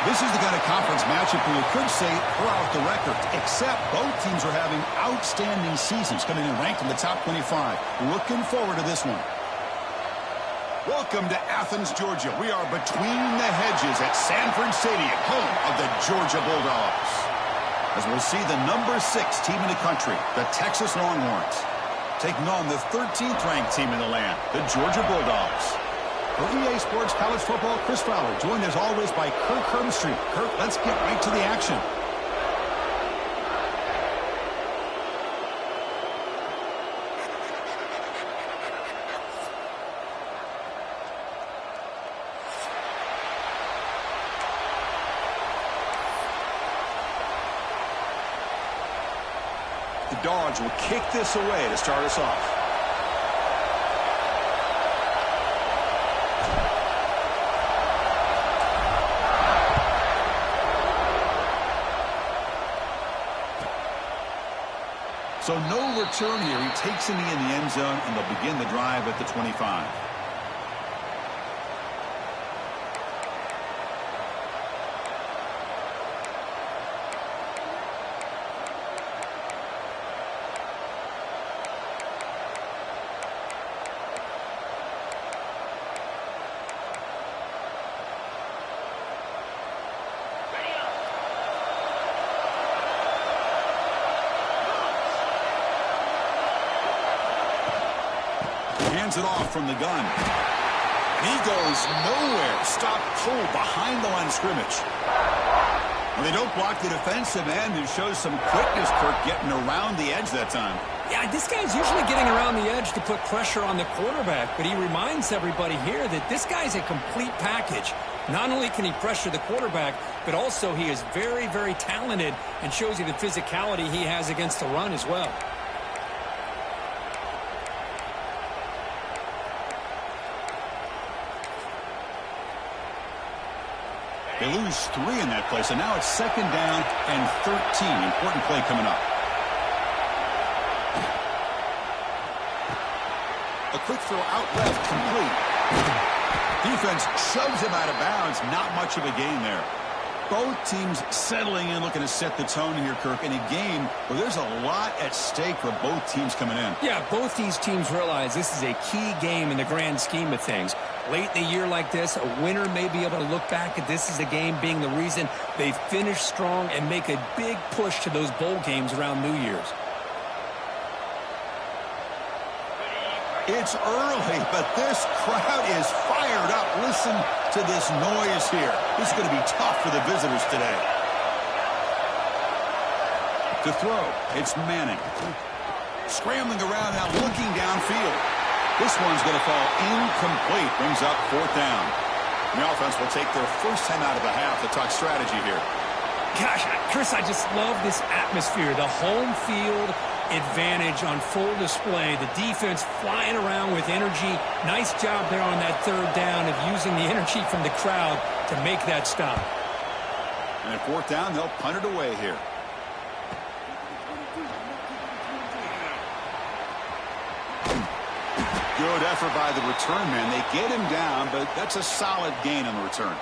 This is the kind of conference matchup where you could say we're out the record, except both teams are having outstanding seasons, coming in ranked in the top 25. Looking forward to this one. Welcome to Athens, Georgia. We are between the hedges at Sanford Stadium, home of the Georgia Bulldogs. As we'll see the number 6 team in the country, the Texas Longhorns, taking on the 13th ranked team in the land, the Georgia Bulldogs. For EA Sports College Football, Chris Fowler, joined as always by Kirk Herbstreit. Kirk, let's get right to the action. The Dogs will kick this away to start us off. So no return here. He takes him in the end zone, and they'll begin the drive at the 25. Hands it off from the gun. And he goes nowhere. Stop pulled behind the line of scrimmage. Well, they don't block the defensive end and shows some quickness, Kirk, getting around the edge that time. Yeah, this guy's usually getting around the edge to put pressure on the quarterback, but he reminds everybody here that this guy's a complete package. Not only can he pressure the quarterback, but also he is very, very talented and shows you the physicality he has against the run as well. They lose 3 in that play, so now it's 2nd down and 13. Important play coming up. A quick throw out left, complete. Defense shoves him out of bounds. Not much of a gain there. Both teams settling in, looking to set the tone here, Kirk, in a game where there's a lot at stake for both teams coming in. Yeah, both these teams realize this is a key game in the grand scheme of things. Late in the year like this, a winner may be able to look back at this as a game being the reason they finish strong and make a big push to those bowl games around New Year's. It's early, but this crowd is fired up. Listen to this noise here. This is going to be tough for the visitors today. To throw, it's Manning. Scrambling around now, looking downfield. This one's going to fall incomplete. Brings up 4th down. The offense will take their first time out of the half to talk strategy here. Gosh, Chris, I just love this atmosphere. The home field advantage on full display. The defense flying around with energy. Nice job there on that 3rd down of using the energy from the crowd to make that stop. And at 4th down, they'll punt it away here. Good effort by the return man. They get him down, but that's a solid gain on the return.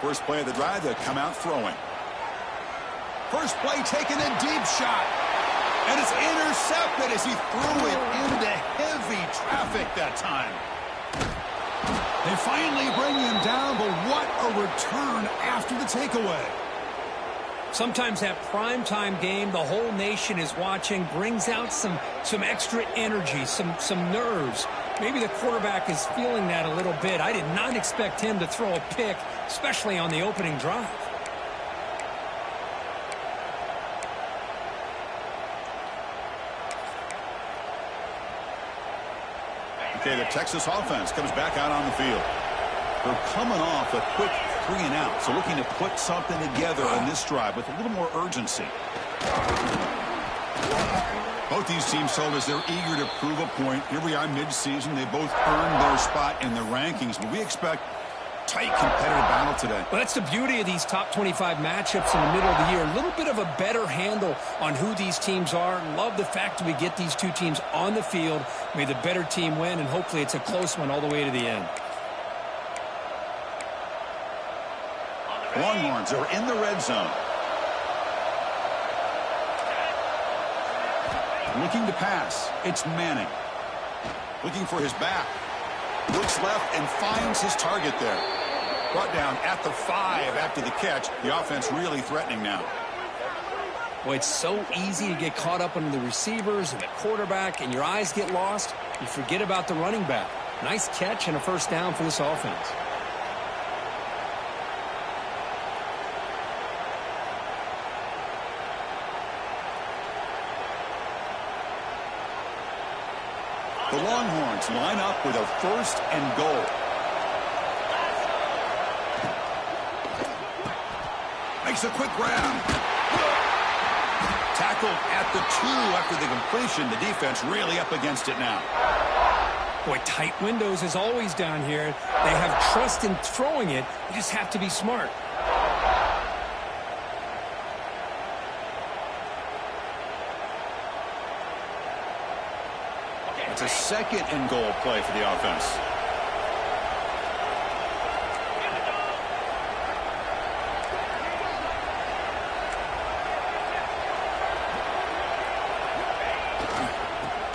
First play of the drive, they'll come out throwing. First play taking a deep shot. And it's intercepted as he threw it into heavy traffic that time. They finally bring him down, but what a return after the takeaway. Sometimes that primetime game, the whole nation is watching, brings out some extra energy, some nerves. Maybe the quarterback is feeling that a little bit. I did not expect him to throw a pick, especially on the opening drive. Okay, the Texas offense comes back out on the field. They're coming off a quick 3 and out, so looking to put something together on this drive with a little more urgency. Both these teams told us they're eager to prove a point. Here we are mid-season. They both earned their spot in the rankings, but we expect tight competitive battle today. Well, that's the beauty of these top 25 matchups in the middle of the year. A little bit of a better handle on who these teams are. Love the fact that we get these two teams on the field. May the better team win, and hopefully it's a close one all the way to the end. Longhorns are in the red zone. Looking to pass. It's Manning. Looking for his back. Looks left and finds his target there. Brought down at the 5 after the catch. The offense really threatening now. Well, it's so easy to get caught up on the receivers and the quarterback, and your eyes get lost. You forget about the running back. Nice catch and a first down for this offense. The Longhorns line up with a 1st and goal. Makes a quick grab. Tackled at the 2 after the completion. The defense really up against it now. Boy, tight windows as always down here. They have trust in throwing it. You just have to be smart. It's a 2nd and goal play for the offense.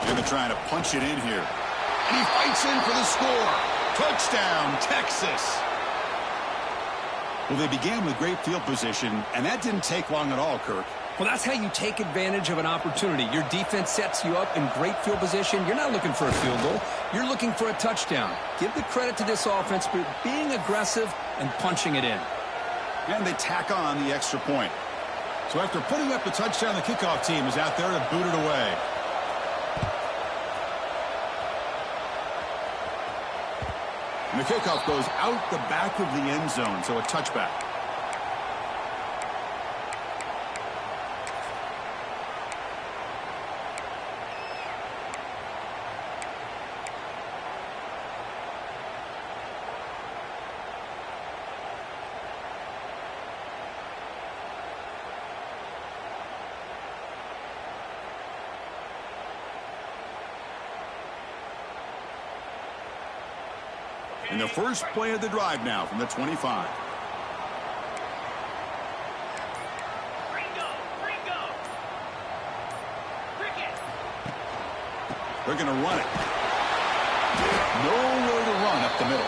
And they're trying to punch it in here. And he fights in for the score. Touchdown, Texas. Well, they began with great field position, and that didn't take long at all, Kirk. Well, that's how you take advantage of an opportunity. Your defense sets you up in great field position. You're not looking for a field goal. You're looking for a touchdown. Give the credit to this offense for being aggressive and punching it in. And they tack on the extra point. So after putting up the touchdown, the kickoff team is out there to boot it away. And the kickoff goes out the back of the end zone, so a touchback. And the first play of the drive now from the 25. They're going to run it. Nowhere to run up the middle.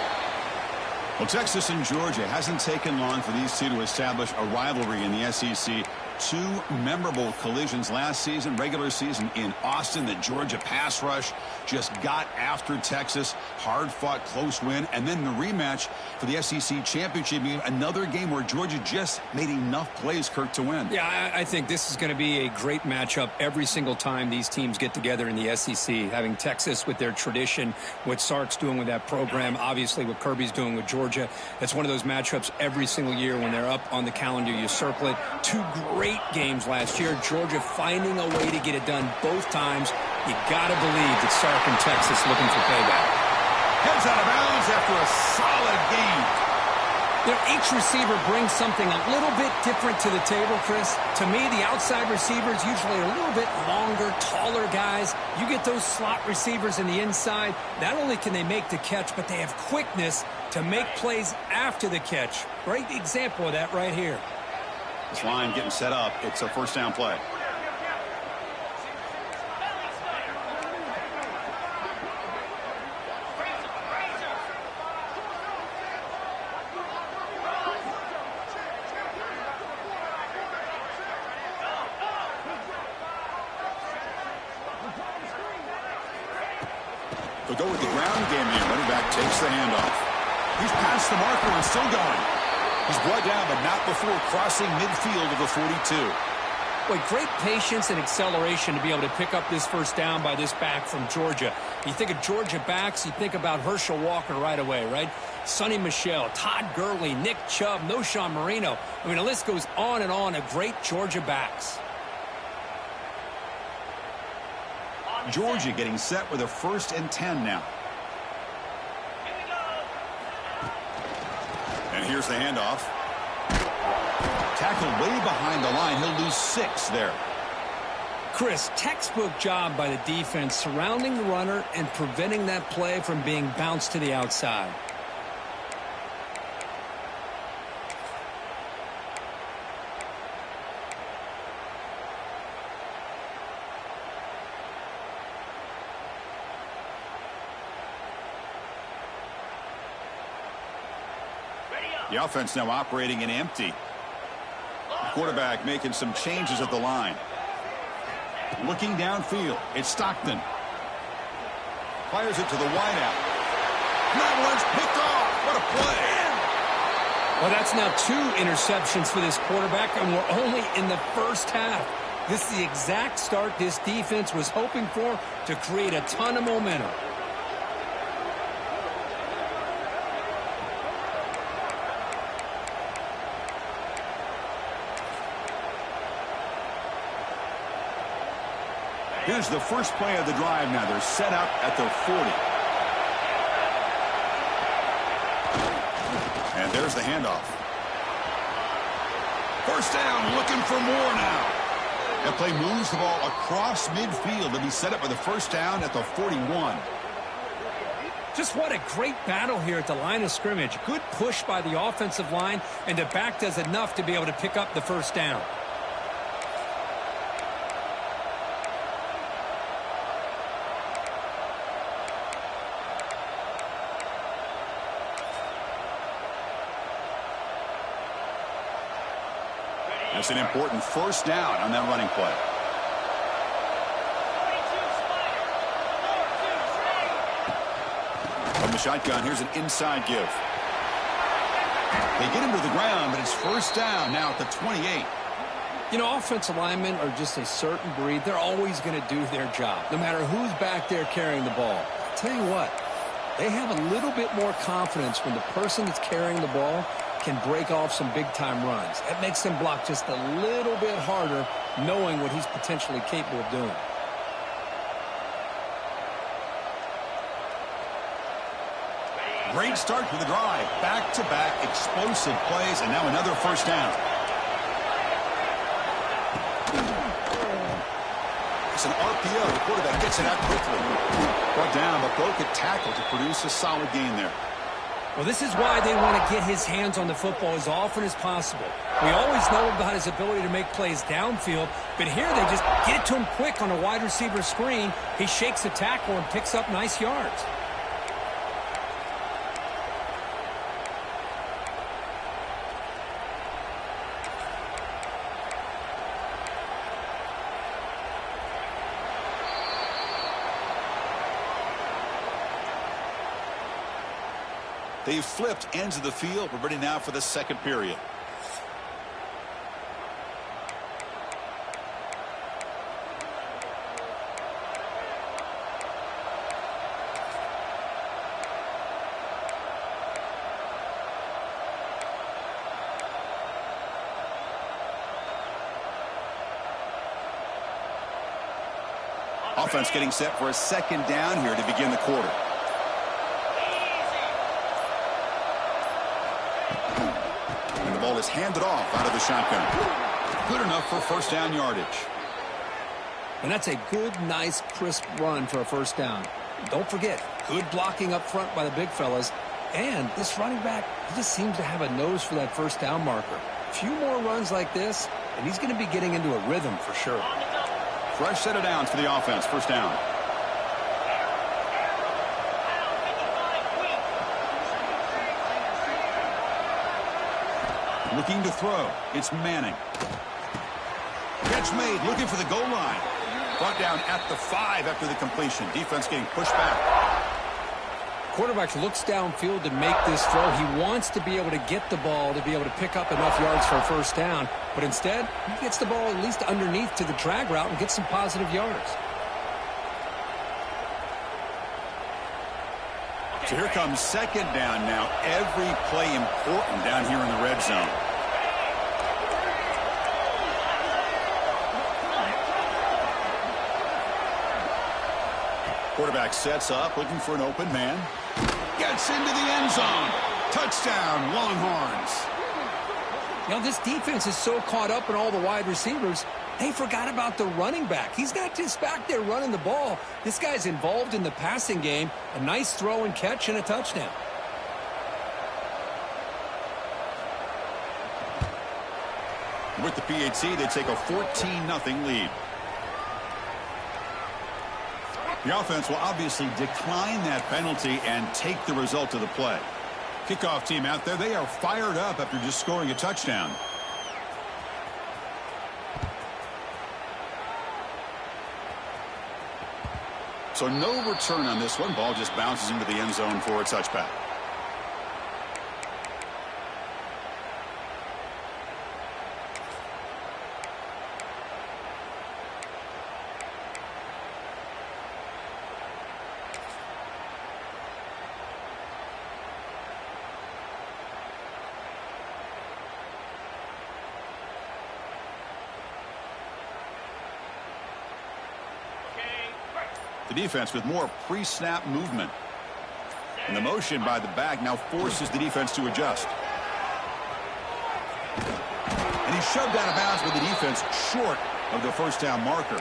Well, Texas and Georgia hasn't taken long for these two to establish a rivalry in the SEC. 2 memorable collisions last season, regular season in Austin. The Georgia pass rush just got after Texas. Hard-fought, close win. And then the rematch for the SEC championship game. Another game where Georgia just made enough plays, Kirk, to win. Yeah, I think this is going to be a great matchup every single time these teams get together in the SEC. Having Texas with their tradition, what Sark's doing with that program, obviously what Kirby's doing with Georgia. It's one of those matchups every single year when they're up on the calendar. You circle it. 2 great games last year. Georgia finding a way to get it done both times. You got to believe that Sark and Texas looking for payback. Heads out of bounds after a solid game. You know, each receiver brings something a little bit different to the table, Chris. To me, the outside receivers usually a little bit longer, taller guys. You get those slot receivers in the inside. Not only can they make the catch, but they have quickness to make plays after the catch. Great example of that right here. This line getting set up. It's a first down play. They'll go with the ground game here. Running back takes the handoff. He's past the marker and still going. He's brought down, but not before crossing midfield of the 42. Boy, great patience and acceleration to be able to pick up this first down by this back from Georgia. You think of Georgia backs, you think about Herschel Walker right away, right? Sonny Michel, Todd Gurley, Nick Chubb, Noshawn Marino. I mean, the list goes on and on of great Georgia backs. Georgia getting set with a 1st and 10 now. And here's the handoff. Tackled way behind the line. He'll lose 6 there. Chris, textbook job by the defense surrounding the runner and preventing that play from being bounced to the outside. The offense now operating in empty. The quarterback making some changes at the line. Looking downfield. It's Stockton. Fires it to the wideout. That one's picked off. What a play. Well, that's now 2 interceptions for this quarterback, and we're only in the first half. This is the exact start this defense was hoping for to create a ton of momentum. Here's the first play of the drive now. They're set up at their 40. And there's the handoff. First down, looking for more now. That play moves the ball across midfield to be set up with a first down at the 41. Just what a great battle here at the line of scrimmage. Good push by the offensive line, and the back does enough to be able to pick up the first down. That's an important first down on that running play. From the shotgun, here's an inside give. They get him to the ground, but it's first down now at the 28. You know, offensive linemen are just a certain breed. They're always going to do their job, no matter who's back there carrying the ball. I'll tell you what, they have a little bit more confidence when the person that's carrying the ball can break off some big-time runs. That makes them block just a little bit harder, knowing what he's potentially capable of doing. Great start to the drive. Back-to-back explosive plays, and now another first down. It's an RPO. The quarterback gets it out quickly. Brought down, but broke a tackle to produce a solid gain there. Well, this is why they want to get his hands on the football as often as possible. We always know about his ability to make plays downfield, but here they just get it to him quick on a wide receiver screen. He shakes the tackle and picks up nice yards. They've flipped ends of the field. We're ready now for the second period. Offense getting set for a second down here to begin the quarter. Is handed off out of the shotgun. Good enough for first down yardage. And that's a good, nice, crisp run for a first down. Don't forget, good blocking up front by the big fellas. And this running back, he just seems to have a nose for that first down marker. A few more runs like this, and he's going to be getting into a rhythm for sure. Fresh set of downs for the offense. First down. Looking to throw. It's Manning. Catch made. Looking for the goal line. Brought down at the 5 after the completion. Defense getting pushed back. quarterback looks downfield to make this throw. He wants to be able to get the ball to be able to pick up enough yards for a first down. But instead, he gets the ball at least underneath to the drag route and gets some positive yards. So here comes second down now. Every play important down here in the red zone. Quarterback sets up, looking for an open man. Gets into the end zone. Touchdown, Longhorns. You know, this defense is so caught up in all the wide receivers, they forgot about the running back. He's not just back there running the ball. This guy's involved in the passing game. A nice throw and catch and a touchdown. With the PAT, they take a 14-0 lead. The offense will obviously decline that penalty and take the result of the play. Kickoff team out there, they are fired up after just scoring a touchdown. So no return on this one. Ball just bounces into the end zone for a touchback. The defense with more pre-snap movement. And the motion by the back now forces the defense to adjust. And he's shoved out of bounds with the defense short of the first down marker.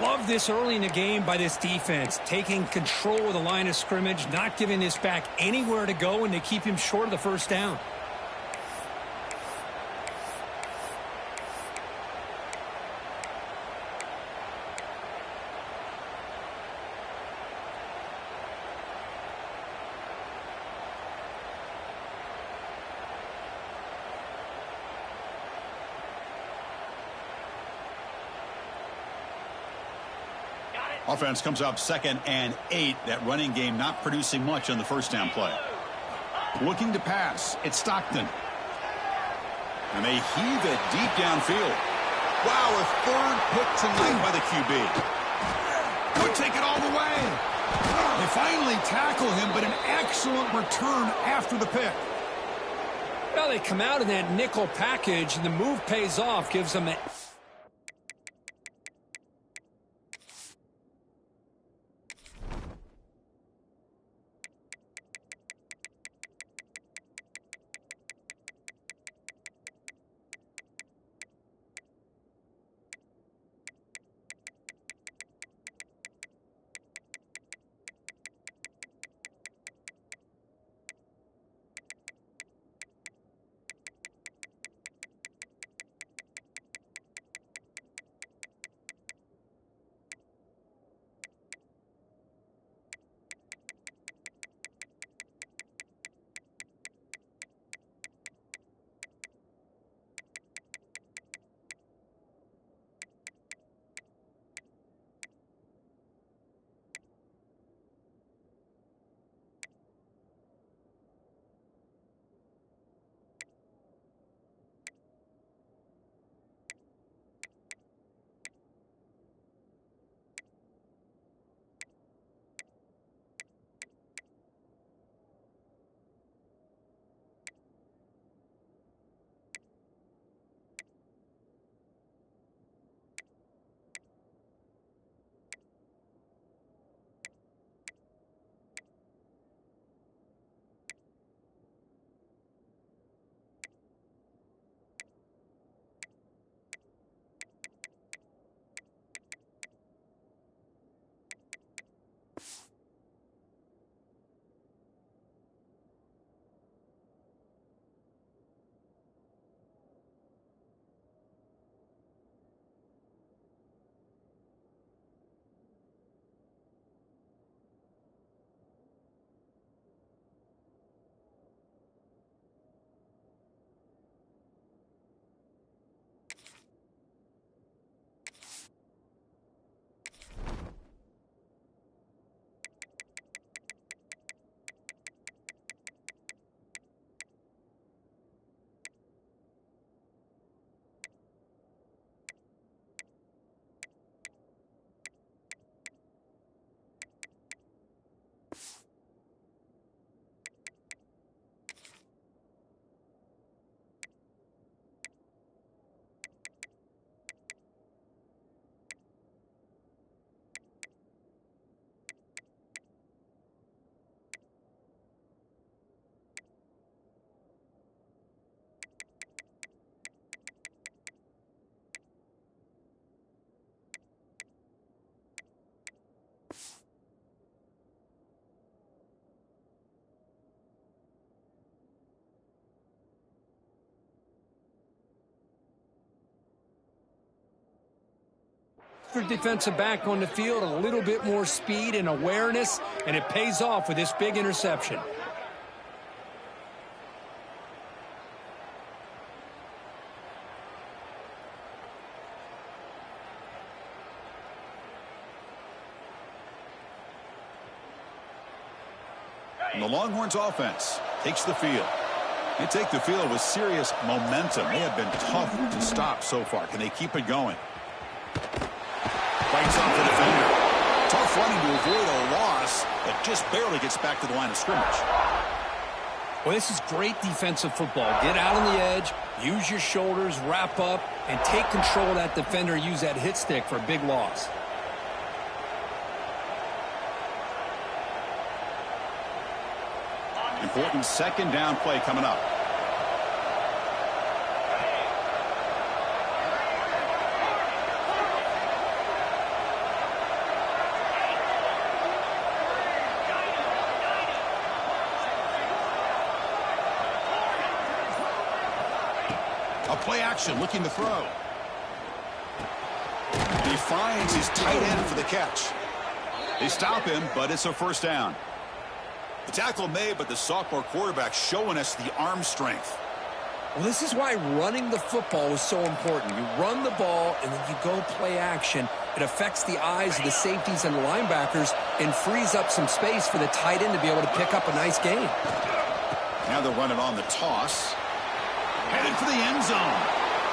Love this early in the game by this defense. Taking control of the line of scrimmage, not giving this back anywhere to go, and they keep him short of the first down. Offense comes up 2nd and 8. That running game not producing much on the first down play. Looking to pass. It's Stockton. And they heave it deep downfield. Wow, a third pick tonight by the QB. Could take it all the way. They finally tackle him, but an excellent return after the pick. Well, they come out in that nickel package, and the move pays off, gives them that. extra defensive back on the field, a little bit more speed and awareness, and it pays off with this big interception. And the Longhorns offense takes the field. They take the field with serious momentum. They have been tough to stop so far. Can they keep it going? Fights off the defender. Tough running to avoid a loss, but just barely gets back to the line of scrimmage. Well, this is great defensive football. Get out on the edge, use your shoulders, wrap up, and take control of that defender. Use that hit stick for a big loss. Important second down play coming up. A play action looking to throw. He finds his tight end for the catch. They stop him, but it's a first down. The tackle made, but the sophomore quarterback showing us the arm strength. Well, this is why running the football is so important. You run the ball, and then you go play action. It affects the eyes of the safeties and the linebackers and frees up some space for the tight end to be able to pick up a nice gain. Now they're running on the toss. Headed for the end zone.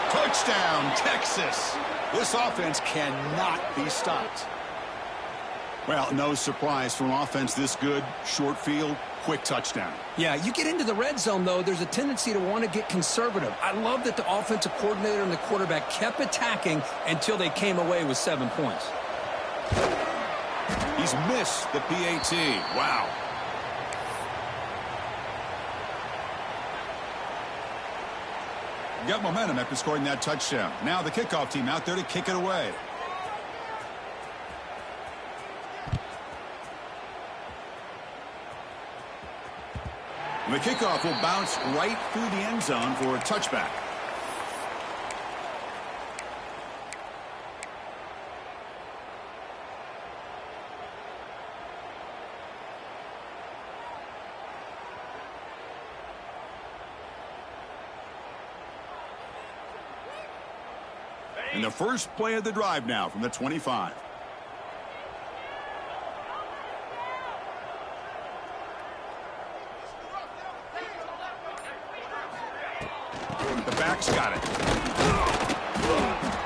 Touchdown, Texas. This offense cannot be stopped. Well, no surprise from an offense this good. Short field, quick touchdown. Yeah, you get into the red zone, though, there's a tendency to want to get conservative. I love that the offensive coordinator and the quarterback kept attacking until they came away with 7 points. He's missed the PAT. Wow. Got momentum after scoring that touchdown. Now the kickoff team out there to kick it away. The kickoff will bounce right through the end zone for a touchback. And the first play of the drive now from the 25. The back's got it.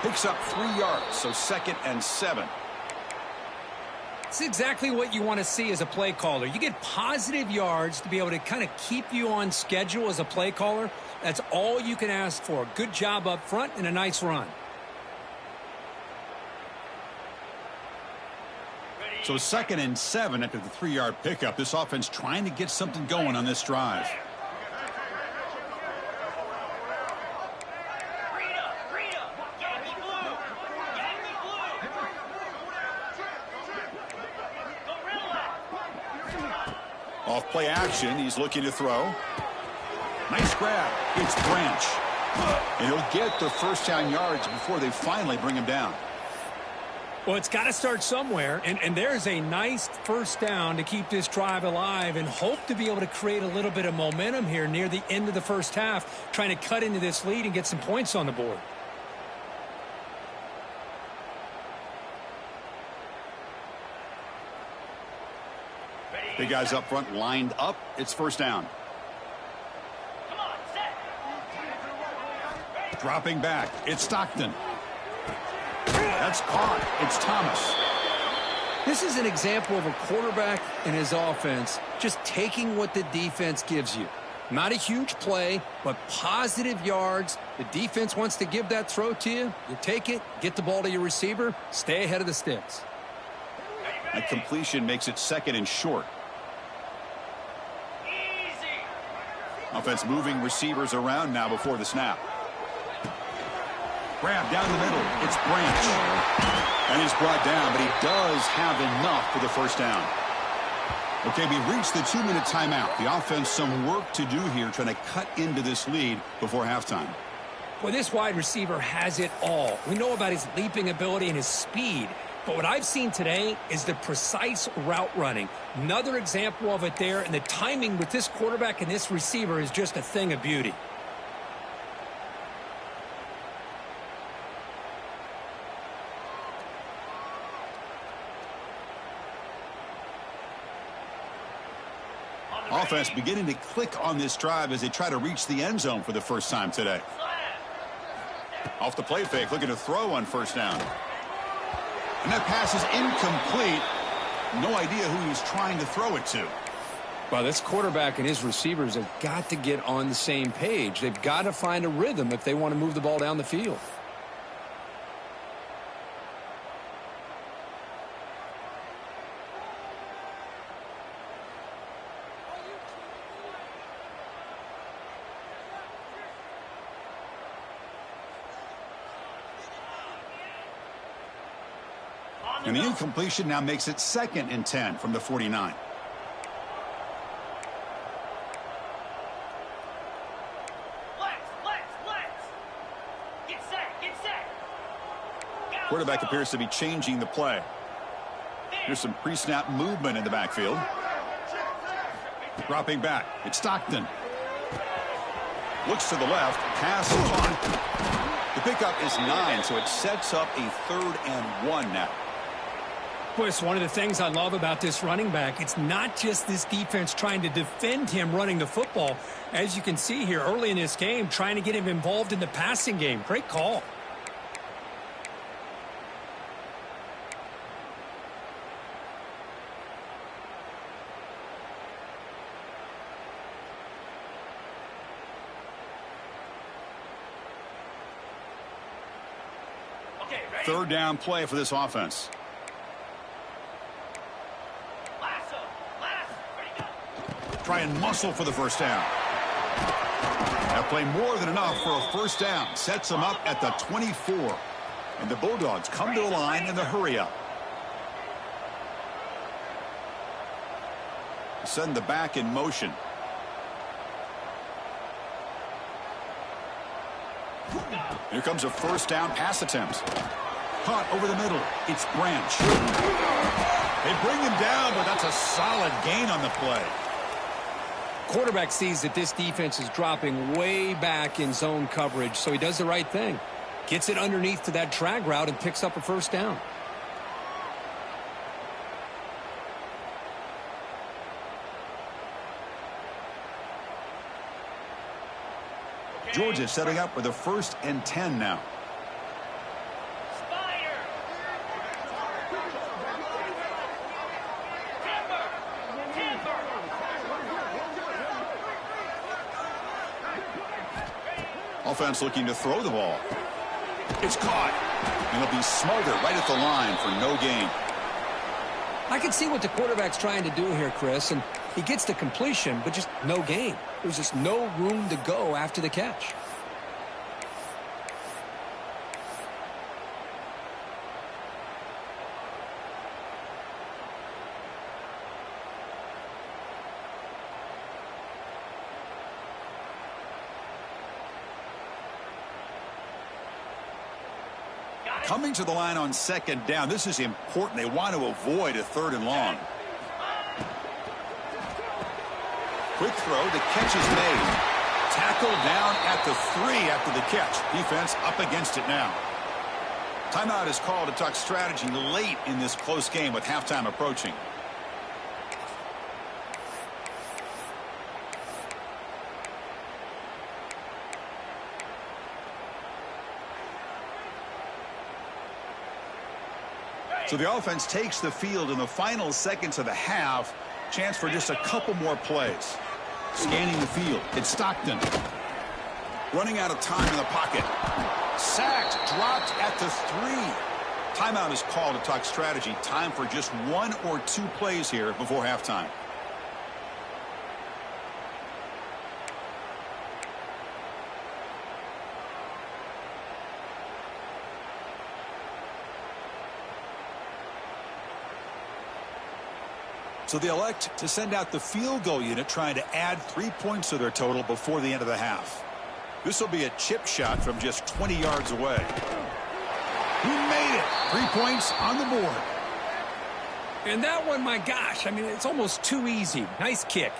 Picks up 3 yards, so 2nd and 7. It's exactly what you want to see as a play caller. You get positive yards to be able to kind of keep you on schedule as a play caller. That's all you can ask for. Good job up front and a nice run. So 2nd and 7 after the 3-yard pickup. This offense trying to get something going on this drive. Off play action, he's looking to throw. Nice grab. It's Branch. And he'll get the first down yards before they finally bring him down. Well, it's got to start somewhere, and there's a nice first down to keep this drive alive and hope to be able to create a little bit of momentum here near the end of the first half, trying to cut into this lead and get some points on the board. The guys up front lined up. It's first down. Dropping back. It's Stockton. That's caught. It's Thomas. This is an example of a quarterback and his offense just taking what the defense gives you. Not a huge play, but positive yards. The defense wants to give that throw to you. You take it, get the ball to your receiver, stay ahead of the sticks. That completion makes it 2nd and short. Offense moving receivers around now before the snap. Grab down the middle. It's Branch. And he's brought down, but he does have enough for the first down. Okay, we reached the 2-minute timeout. The offense some work to do here trying to cut into this lead before halftime. Well, this wide receiver has it all. We know about his leaping ability and his speed. But what I've seen today is the precise route running. Another example of it there, and the timing with this quarterback and this receiver is just a thing of beauty. Offense beginning to click on this drive as they try to reach the end zone for the first time today. Off the play fake, looking to throw on first down. And that pass is incomplete. No idea who he was trying to throw it to. Well, this quarterback and his receivers have got to get on the same page. They've got to find a rhythm if they want to move the ball down the field. And the incompletion now makes it 2nd and 10 from the 49. Quarterback appears to be changing the play. There's some pre-snap movement in the backfield. Dropping back. It's Stockton. Looks to the left. Pass caught. The pickup is 9, so it sets up a 3rd and 1 now. Boy, it's one of the things I love about this running back. It's not just this defense trying to defend him running the football. As you can see here early in this game, trying to get him involved in the passing game. Great call. Okay, 3rd down play for this offense. Try and muscle for the first down. That play more than enough for a first down. Sets them up at the 24. And the Bulldogs come to the line in the hurry-up. Send the back in motion. Here comes a first down pass attempt. Caught over the middle. It's Branch. They bring him down, but that's a solid gain on the play. Quarterback sees that this defense is dropping way back in zone coverage, so he does the right thing. Gets it underneath to that drag route and picks up a first down. Georgia setting up with a 1st and 10 now. Offense looking to throw the ball. It's caught. And it'll be Smothered right at the line for no gain. I can see what the quarterback's trying to do here, Chris, and he gets the completion, but just no gain. There's just no room to go after the catch. Coming to the line on 2nd down. This is important. They want to avoid a 3rd and long. Quick throw. The catch is made. Tackled down at the 3 after the catch. Defense up against it now. Timeout is called to talk strategy late in this close game with halftime approaching. So the offense takes the field in the final seconds of the half. Chance for just a couple more plays. Scanning the field. It's Stockton. Running out of time in the pocket. Sacked. Dropped at the 3. Timeout is called to talk strategy. Time for just 1 or 2 plays here before halftime. So they elect to send out the field goal unit, trying to add 3 points to their total before the end of the half. This will be a chip shot from just 20 yards away. He made it. 3 points on the board. And that one, my gosh, I mean, it's almost too easy. Nice kick.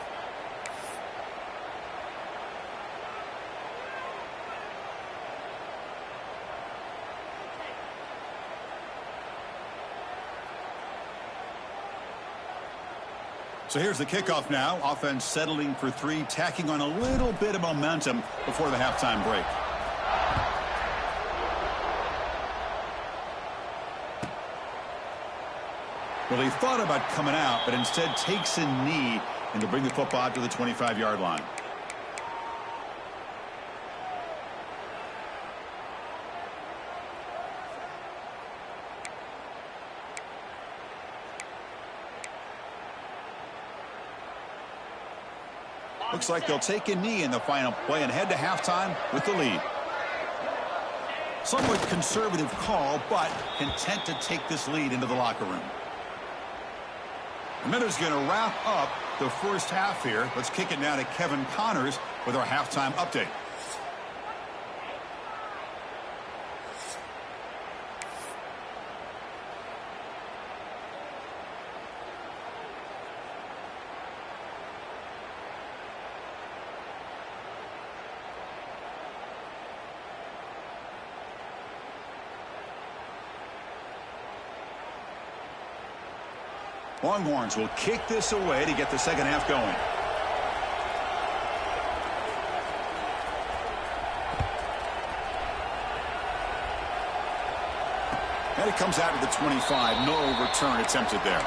So here's the kickoff now. Offense settling for 3, tacking on a little bit of momentum before the halftime break. Well, he thought about coming out, but instead takes a knee and to bring the football out to the 25-yard line. Looks like they'll take a knee in the final play and head to halftime with the lead. Somewhat conservative call, but content to take this lead into the locker room. The Miners going to wrap up the first half here. Let's kick it now to Kevin Connors with our halftime update. Longhorns will kick this away to get the second half going. And it comes out to the 25. No return attempted there.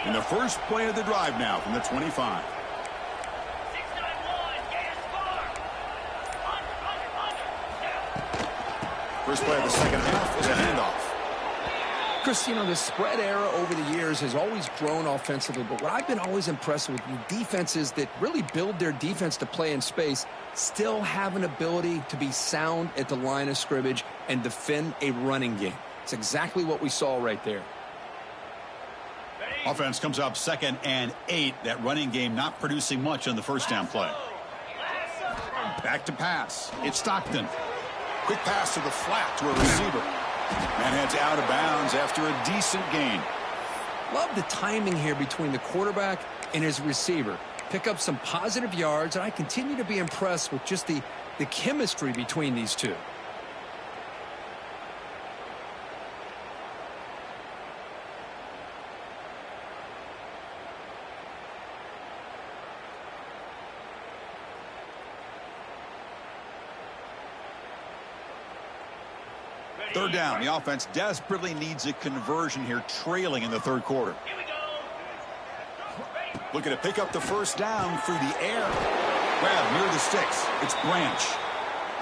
In the first play of the drive now from the 25. First play of the second half is a handoff. Chris, you know, the spread era over the years has always grown offensively, but what I've been always impressed with defenses that really build their defense to play in space still have an ability to be sound at the line of scrimmage and defend a running game. It's exactly what we saw right there. Offense comes up 2nd and 8. That running game not producing much on the first down play. Back to pass. It's Stockton. Quick pass to the flat to a receiver. Man heads out of bounds after a decent gain. Love the timing here between the quarterback and his receiver. Pick up some positive yards, and I continue to be impressed with just the chemistry between these two. Third down. The offense desperately needs a conversion here, trailing in the third quarter. Looking to pick up the first down through the air. Grab near the sticks. It's Branch.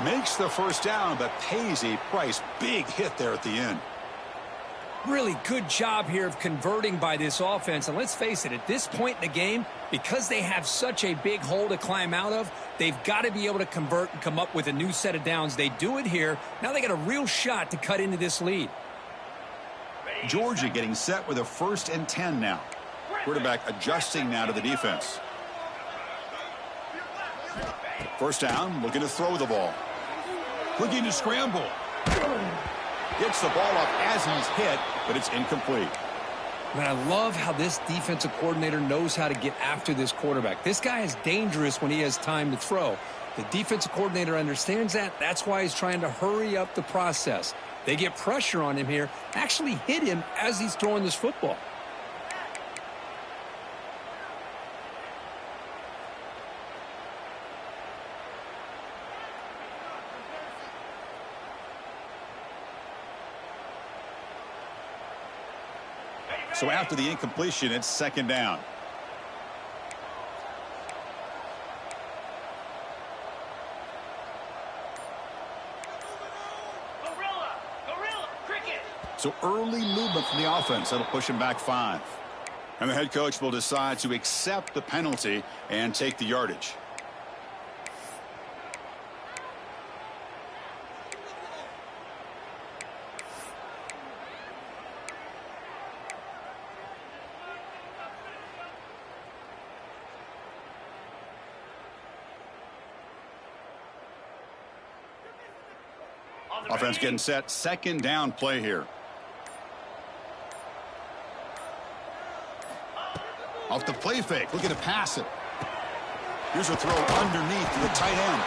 Makes the first down, but pays a price. Big hit there at the end. Really good job here of converting by this offense. And let's face it, at this point in the game, because they have such a big hole to climb out of, they've got to be able to convert and come up with a new set of downs. They do it here. Now they got a real shot to cut into this lead. Georgia getting set with a 1st and 10 now. Quarterback adjusting now to the defense. First down, looking to throw the ball. Looking to scramble. Gets the ball up as he's hit, but it's incomplete. Man, I love how this defensive coordinator knows how to get after this quarterback. This guy is dangerous when he has time to throw. The defensive coordinator understands that. That's why he's trying to hurry up the process. They get pressure on him here, actually hit him as he's throwing this football. So after the incompletion, it's 2nd down. So early movement from the offense. That'll push him back 5. And the head coach will decide to accept the penalty and take the yardage. Offense getting set. Second down play here. Off the play fake. Looking to pass it. Here's a throw underneath to the tight end.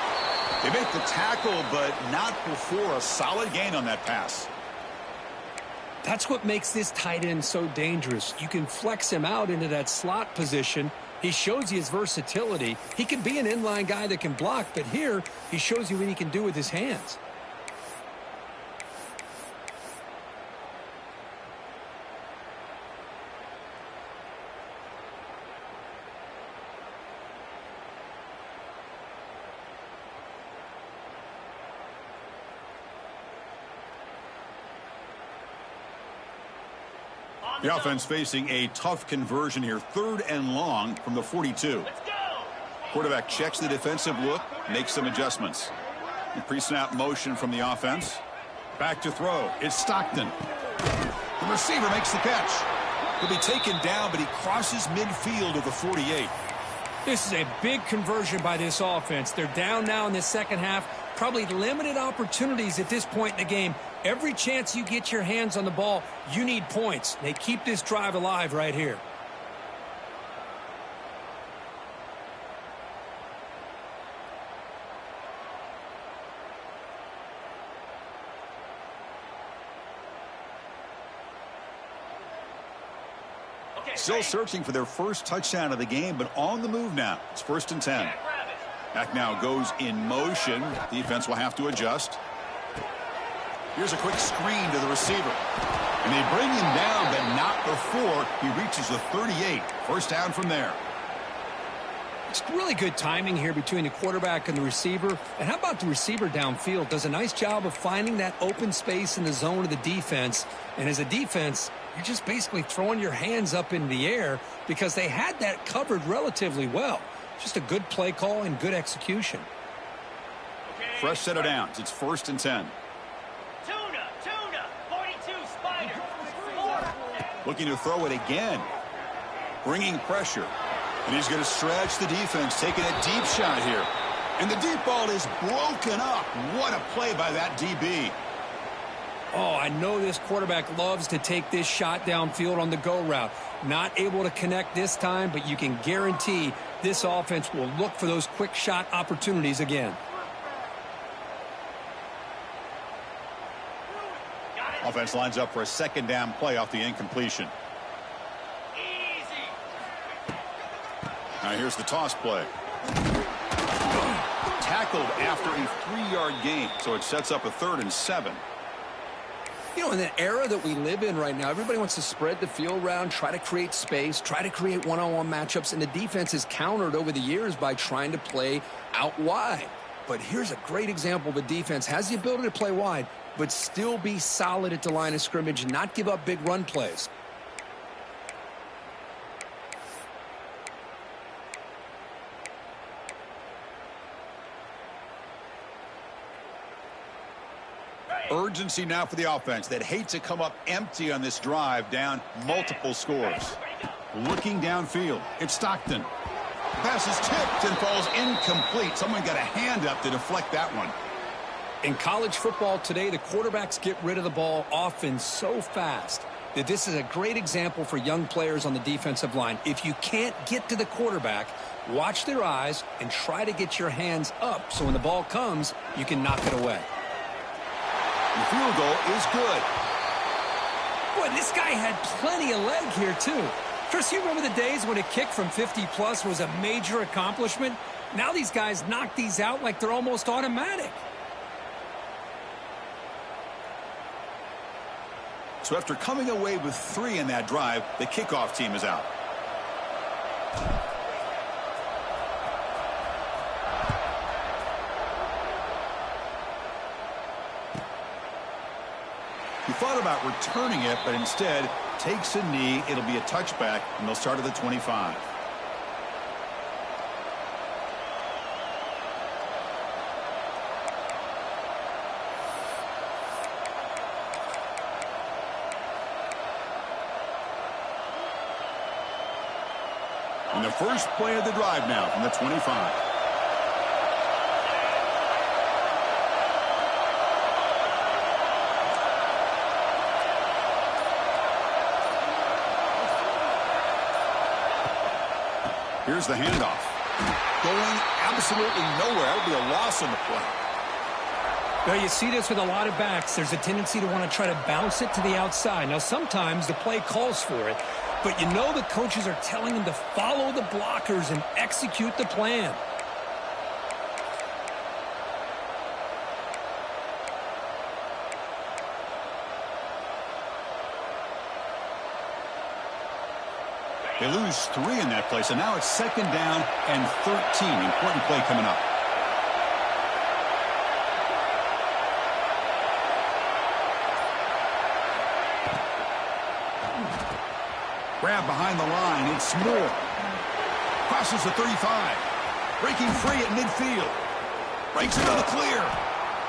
They make the tackle, but not before a solid gain on that pass. That's what makes this tight end so dangerous. You can flex him out into that slot position. He shows you his versatility. He can be an inline guy that can block, but here he shows you what he can do with his hands. The offense facing a tough conversion here. 3rd and long from the 42. Quarterback checks the defensive look, makes some adjustments. Pre-snap motion from the offense. Back to throw. It's Stockton. The receiver makes the catch. He'll be taken down, but he crosses midfield of the 48. This is a big conversion by this offense. They're down now in the second half. Probably limited opportunities at this point in the game. Every chance you get your hands on the ball, you need points. They keep this drive alive right here. Still searching for their first touchdown of the game, but on the move now. It's 1st and 10. Back now goes in motion. Defense will have to adjust. Here's a quick screen to the receiver. And they bring him down, but not before he reaches the 38. First down from there. It's really good timing here between the quarterback and the receiver. And how about the receiver downfield? Does a nice job of finding that open space in the zone of the defense. And as a defense, you're just basically throwing your hands up in the air because they had that covered relatively well. Just a good play call and good execution. Fresh set of downs. It's 1st and 10. Tuna, 42, Spider. Looking to throw it again. Bringing pressure. And he's going to stretch the defense, taking a deep shot here. And the deep ball is broken up. What a play by that DB. Oh, I know this quarterback loves to take this shot downfield on the go route. Not able to connect this time, but you can guarantee this offense will look for those quick shot opportunities again. Offense lines up for a second down play off the incompletion. Easy. Now here's the toss play. Tackled after a 3-yard gain, so it sets up a 3rd and 7. You know, in the era that we live in right now, everybody wants to spread the field around, try to create space, try to create one-on-one matchups, and the defense is countered over the years by trying to play out wide. But here's a great example of a defense has the ability to play wide, but still be solid at the line of scrimmage and not give up big run plays. Urgency now for the offense that hate to come up empty on this drive, down multiple scores. Looking downfield, it's Stockton. The pass is tipped and falls incomplete. Someone got a hand up to deflect that one. In college football today, the quarterbacks get rid of the ball often so fast that this is a great example for young players on the defensive line. If you can't get to the quarterback, watch their eyes and try to get your hands up so when the ball comes, you can knock it away. The field goal is good. Boy, this guy had plenty of leg here, too. Chris, you remember the days when a kick from 50-plus was a major accomplishment? Now these guys knock these out like they're almost automatic. So after coming away with 3 in that drive, the kickoff team is out. He thought about returning it, but instead takes a knee. It'll be a touchback, and they'll start at the 25. And the first play of the drive now from the 25. Here's the handoff. Going absolutely nowhere. That'll be a loss on the play. Well, you see this with a lot of backs. There's a tendency to want to try to bounce it to the outside. Now, sometimes the play calls for it, but you know the coaches are telling them to follow the blockers and execute the plan. They lose 3 in that play, so now it's second down and 13. Important play coming up. Grab behind the line. It's Moore. Crosses the 35. Breaking free at midfield. Breaks into the clear.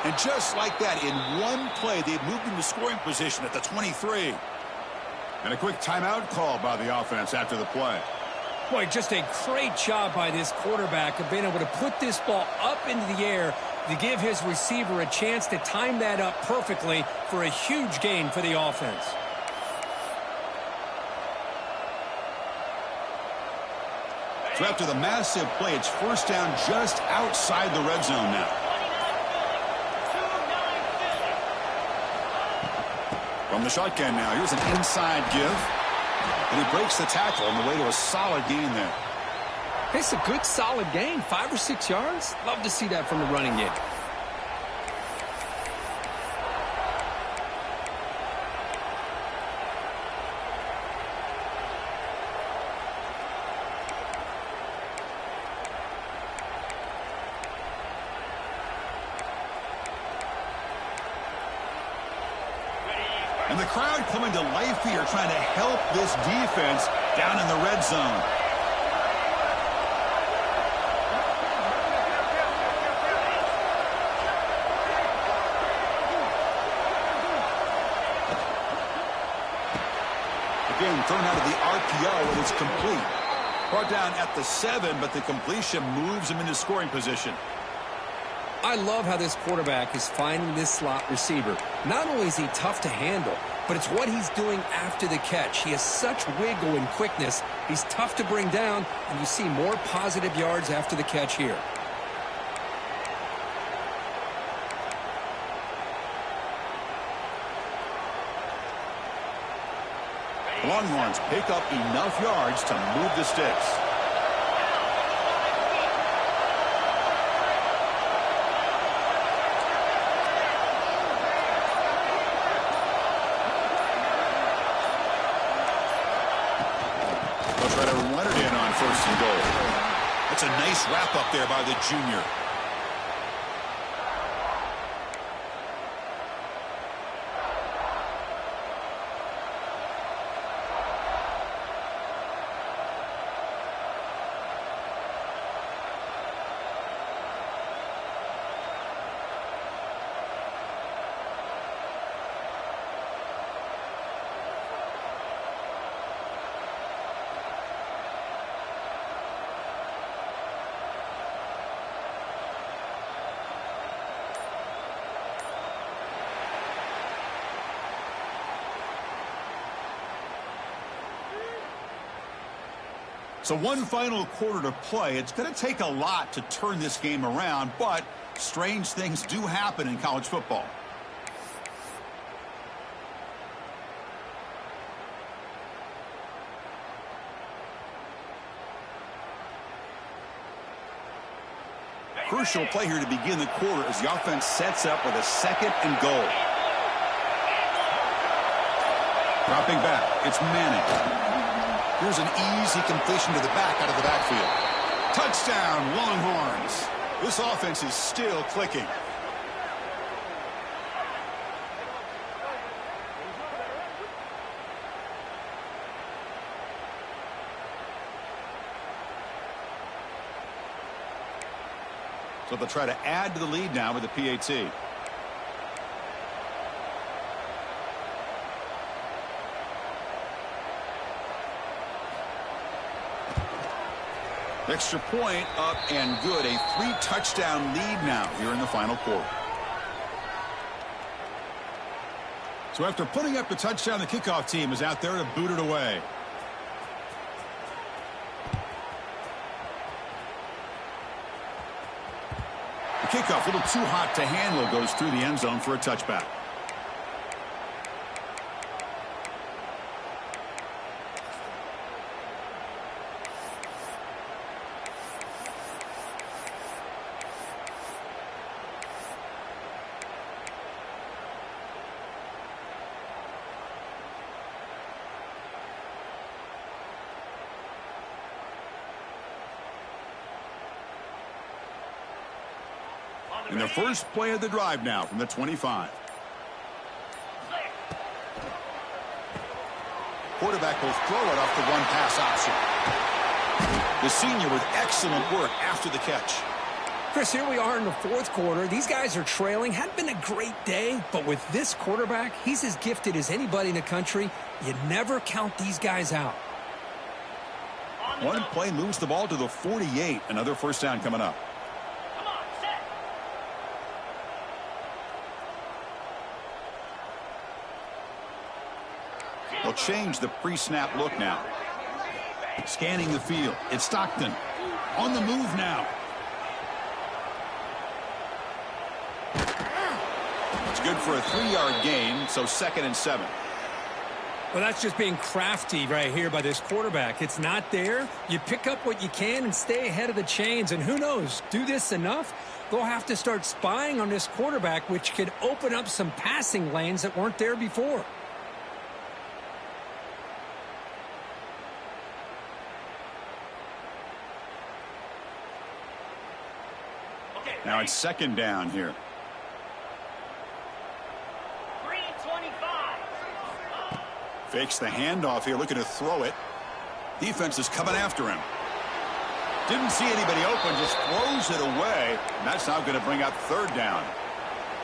And just like that, in one play, they've moved into scoring position at the 23. And a quick timeout call by the offense after the play. Boy, just a great job by this quarterback of being able to put this ball up into the air to give his receiver a chance to time that up perfectly for a huge gain for the offense. So after the massive play, it's first down just outside the red zone now. From the shotgun now, here's an inside give. And he breaks the tackle on the way to a solid gain there. It's a good, solid gain. 5 or 6 yards. Love to see that from the running game. And the crowd coming to life here, trying to help this defense down in the red zone. Again, thrown out of the RPO, and it's complete. Brought down at the 7, but the completion moves him into scoring position. I love how this quarterback is finding this slot receiver. Not only is he tough to handle, but it's what he's doing after the catch. He has such wiggle and quickness. He's tough to bring down, and you see more positive yards after the catch here. The Longhorns pick up enough yards to move the sticks. Try to run it in on first and goal. That's a nice wrap up there by the junior. So one final quarter to play. It's going to take a lot to turn this game around, but strange things do happen in college football. Crucial play here to begin the quarter as the offense sets up with a 2nd and goal. Dropping back, it's Manning. Here's an easy completion to the back out of the backfield. Touchdown, Longhorns. This offense is still clicking. So they'll try to add to the lead now with the PAT. Extra point up and good. A 3-touchdown lead now here in the final quarter. So after putting up the touchdown, the kickoff team is out there to boot it away. The kickoff, a little too hot to handle, goes through the end zone for a touchback. In the first play of the drive now from the 25. Quarterback will throw it off the one-pass option. The senior with excellent work after the catch. Chris, here we are in the fourth quarter. These guys are trailing. Hadn't been a great day, but with this quarterback, he's as gifted as anybody in the country. You never count these guys out. One play moves the ball to the 48. Another first down coming up. They'll change the pre-snap look now. Scanning the field. It's Stockton. On the move now. It's good for a 3-yard gain, so 2nd and 7. Well, that's just being crafty right here by this quarterback. It's not there. You pick up what you can and stay ahead of the chains. And who knows, do this enough, they'll have to start spying on this quarterback, which could open up some passing lanes that weren't there before. Now it's 2nd down here. 3-25. Fakes the handoff here, looking to throw it. Defense is coming after him. Didn't see anybody open, just throws it away. And that's now going to bring up 3rd down.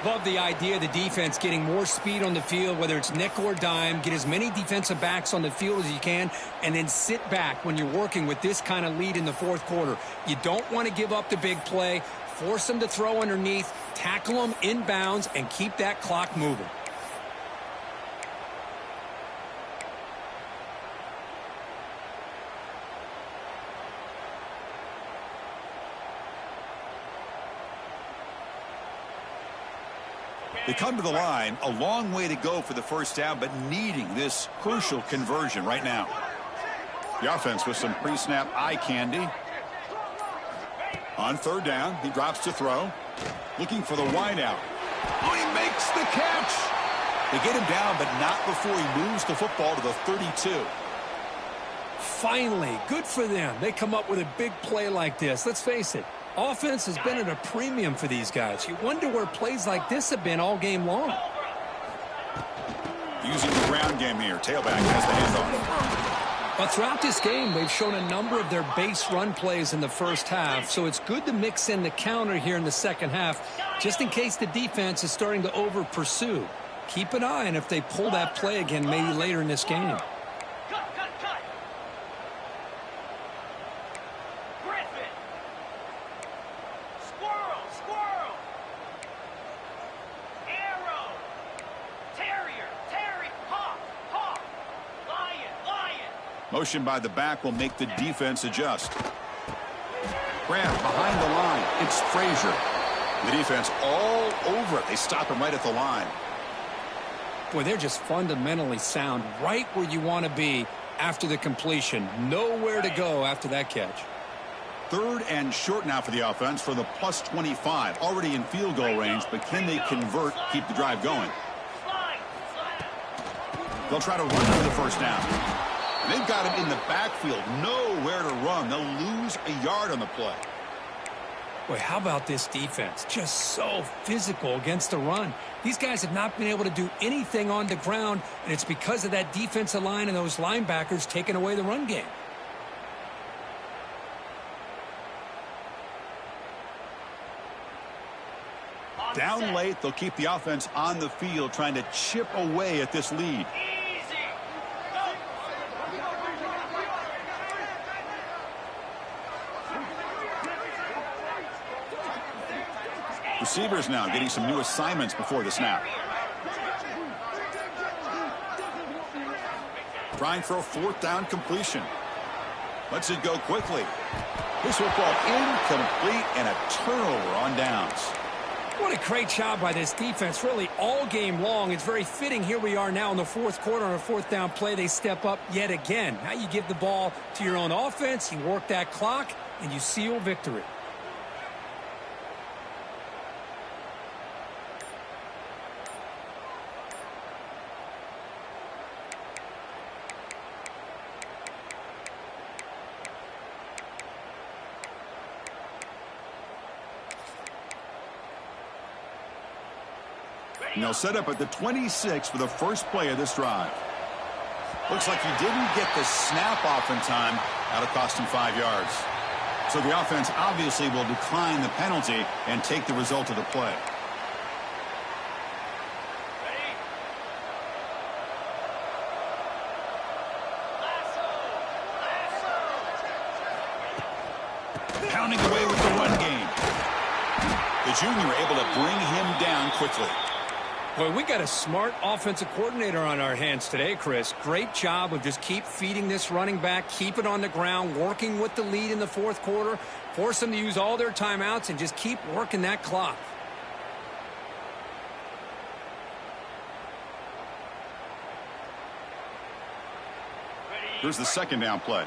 Love the idea of the defense getting more speed on the field, whether it's nickel or dime. Get as many defensive backs on the field as you can, and then sit back when you're working with this kind of lead in the fourth quarter. You don't want to give up the big play. Force them to throw underneath, tackle them inbounds, and keep that clock moving. They come to the line, a long way to go for the first down, but needing this crucial conversion right now. The offense with some pre-snap eye candy. On 3rd down, he drops to throw. Looking for the wideout. Oh, he makes the catch. They get him down, but not before he moves the football to the 32. Finally, good for them. They come up with a big play like this. Let's face it, offense has been at a premium for these guys. You wonder where plays like this have been all game long. Using the ground game here. Tailback has the handoff. But throughout this game, they've shown a number of their base run plays in the first half, so it's good to mix in the counter here in the second half, just in case the defense is starting to over-pursue. Keep an eye on if they pull that play again maybe later in this game. Cut. Griffin. Squirrel. Arrow. Terry. Hawk. Lion. Motion by the back will make the defense adjust. Grab behind the line. It's Frazier. The defense all over it. They stop him right at the line. Boy, they're just fundamentally sound right where you want to be after the completion. Nowhere to go after that catch. 3rd and short now for the offense for the plus 25. Already in field goal range, but can they convert, keep the drive going? They'll try to run for the first down. They've got him in the backfield. Nowhere to run. They'll lose a yard on the play. Boy, how about this defense? Just so physical against the run. These guys have not been able to do anything on the ground, and it's because of that defensive line and those linebackers taking away the run game. Down late, they'll keep the offense on the field trying to chip away at this lead. Easy. Go. Receivers now getting some new assignments before the snap. Trying for a fourth down completion. Lets it go quickly. This will fall incomplete and a turnover on downs. What a great job by this defense, really all game long. It's very fitting. Here we are now in the fourth quarter on a fourth down play. They step up yet again. Now you give the ball to your own offense, you work that clock, and you seal victory. And they'll set up at the 26 for the first play of this drive. Looks like he didn't get the snap off in time. That'll cost him 5 yards. So the offense obviously will decline the penalty and take the result of the play. Ready? Lasso. Pounding away with the run game. The junior able to bring him down quickly. Boy, we got a smart offensive coordinator on our hands today, Chris. Great job of just keep feeding this running back, keep it on the ground, working with the lead in the fourth quarter, force them to use all their timeouts, and just keep working that clock. Here's the second down play.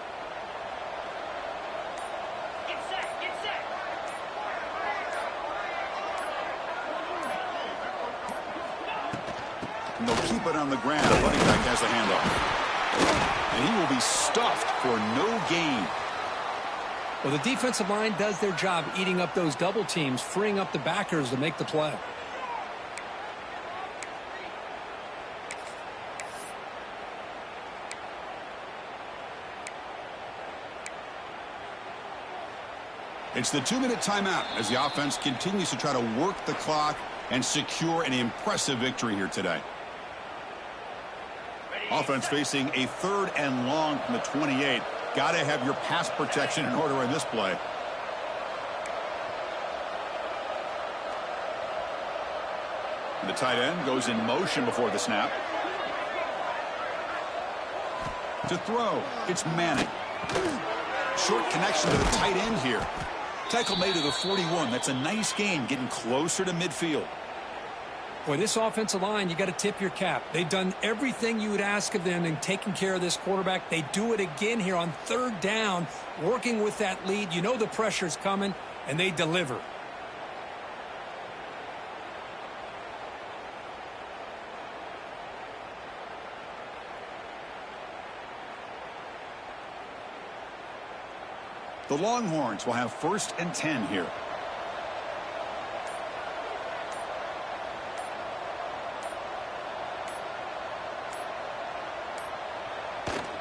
Get set. Get set. And they'll keep it on the ground. The running back has the handoff. And he will be stuffed for no gain. Well, the defensive line does their job eating up those double teams, freeing up the backers to make the play. It's the 2-minute timeout as the offense continues to try to work the clock and secure an impressive victory here today. Offense facing a 3rd and long from the 28. Got to have your pass protection in order in this play. The tight end goes in motion before the snap. To throw, it's Manning. Short connection to the tight end here. Tackle made to the 41. That's a nice gain, getting closer to midfield. Boy, this offensive line, you got to tip your cap. They've done everything you would ask of them in taking care of this quarterback. They do it again here on 3rd down, working with that lead. You know the pressure's coming, and they deliver. The Longhorns will have 1st and 10 here.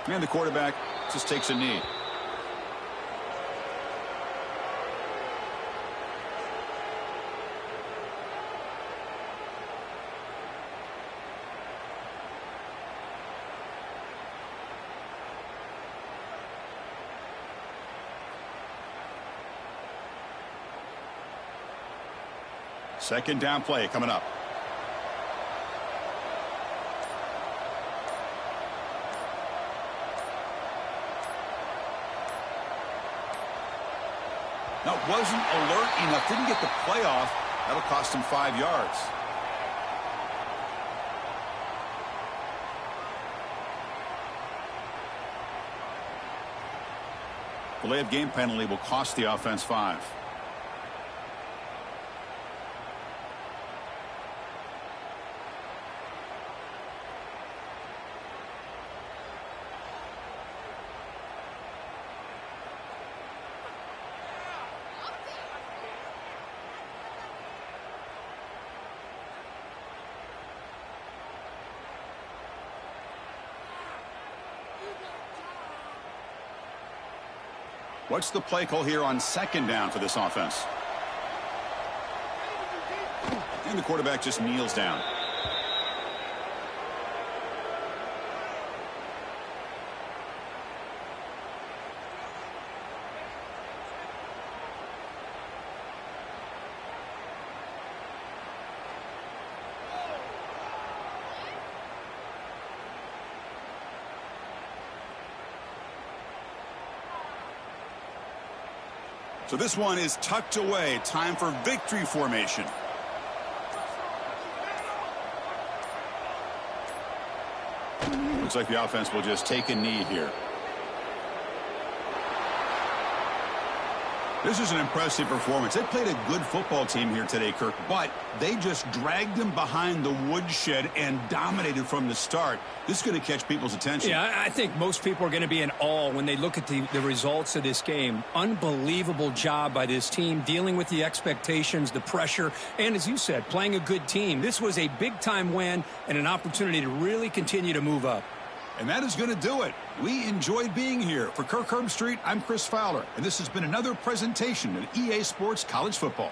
And the quarterback just takes a knee. Second down play coming up. Now, wasn't alert enough. Didn't get the play off. That'll cost him 5 yards. Delay of game penalty will cost the offense 5. What's the play call here on 2nd down for this offense? And the quarterback just kneels down. So this one is tucked away. Time for victory formation. Looks like the offense will just take a knee here. This is an impressive performance. They played a good football team here today, Kirk, but they just dragged them behind the woodshed and dominated from the start. This is going to catch people's attention. Yeah, I think most people are going to be in awe when they look at the results of this game. Unbelievable job by this team, dealing with the expectations, the pressure, and as you said, playing a good team. This was a big-time win and an opportunity to really continue to move up. And that is going to do it. We enjoyed being here. For Kirk Herbstreit, I'm Chris Fowler, and this has been another presentation of EA Sports College Football.